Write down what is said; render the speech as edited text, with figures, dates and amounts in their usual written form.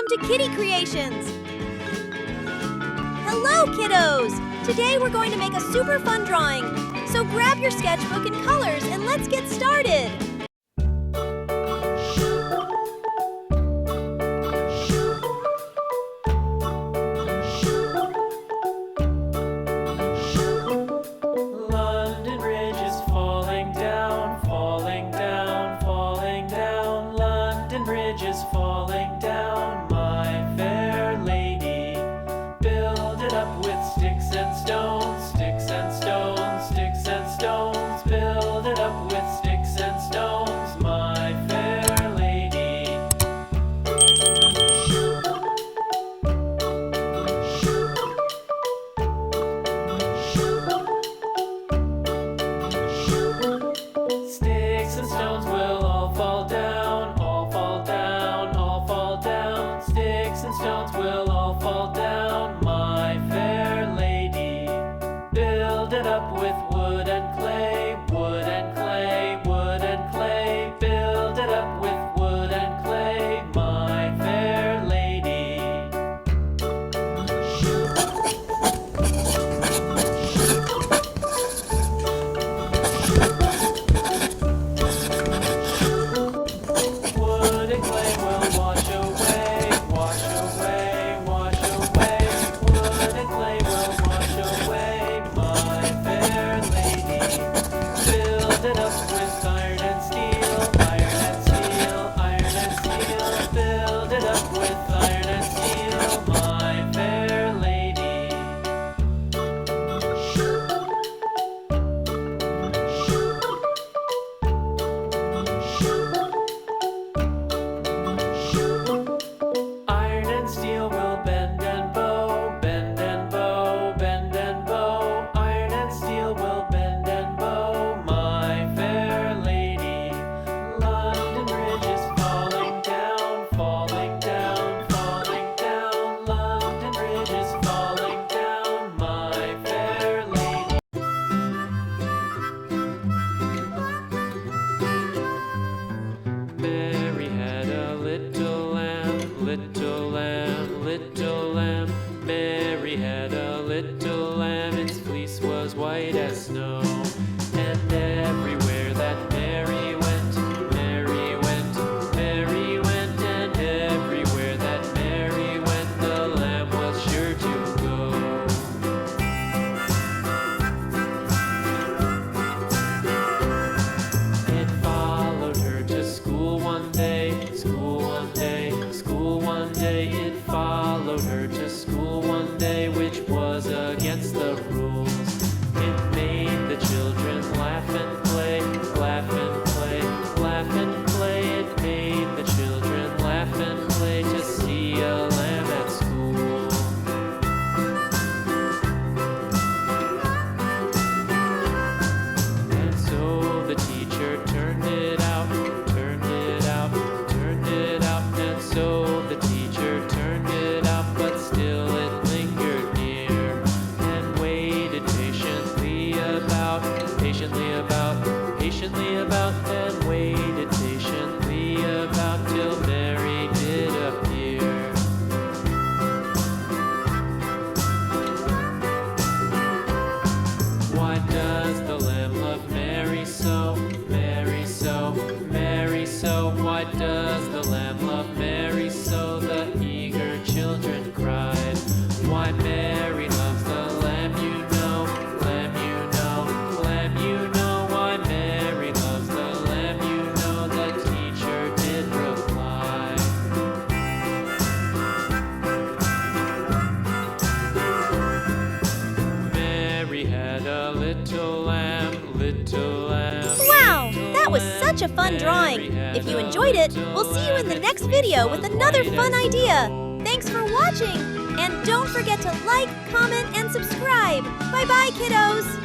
Welcome to Kitty Creations! Hello, kiddos! Today we're going to make a super fun drawing. So grab your sketchbook and colors and let's get started! London Bridge is falling down, falling down, falling down. London Bridge is falling down, my fair lady. Build it up with sticks and stones, sticks and stones, sticks and stones. Build it up with sticks and stones, my fair lady. Sticks and stones will all fall down, all fall down, all fall down. Sticks and stones will all fall down, my fair lady. Build it up with wood and clay, wood and clay, wood and clay. Build it up with wood and clay, my fair lady. Wood and clay will wash away, wash away, wash away. Wood and clay will wash away, my fair lady. Build it up with iron and steel, iron and steel, iron and steel. Build it up with iron and steel, my fair lady. Iron and steel will bend and bow, bend and bow, bend and bow. Iron and steel will bend and bow, my fair lady. London Bridge is falling down, falling down, falling down. London Bridge is falling down, my fair lady. Mary had a little lamb, little lamb, little lamb. Mary had a little lamb, its fleece was white as snow. And everywhere that Mary went, Mary went, Mary went. And everywhere that Mary went, the lamb was sure to go. It followed her to school one day, school one day, school one day. It followed her to school one day, which was against the rules. It made the children laugh and play, laugh and play, laugh and play. It made the children laugh and play to see a lamb at school. And so the teacher turned it out, turned it out, turned it out. And so the teacher turned it out, but still it lingered near and waited patiently about, patiently about, patiently about, and waited patiently about till Mary did appear. Why does the lamb love Mary so, Mary so, Mary so? Why does the lamb love Mary so? The eager children cried. Why Mary loves the lamb, you know, lamb, you know, lamb, you know. Why Mary loves the lamb, you know, the teacher did reply. Mary had a little lamb, little lamb. Wow, little that was lamb. such a fun drawing! Mary If you had a enjoyed it, little we'll see you in the lamb, next its video fleece with was another white fun as idea. snow. Thanks for watching! And don't forget to like, comment, and subscribe! Bye-bye, kiddos!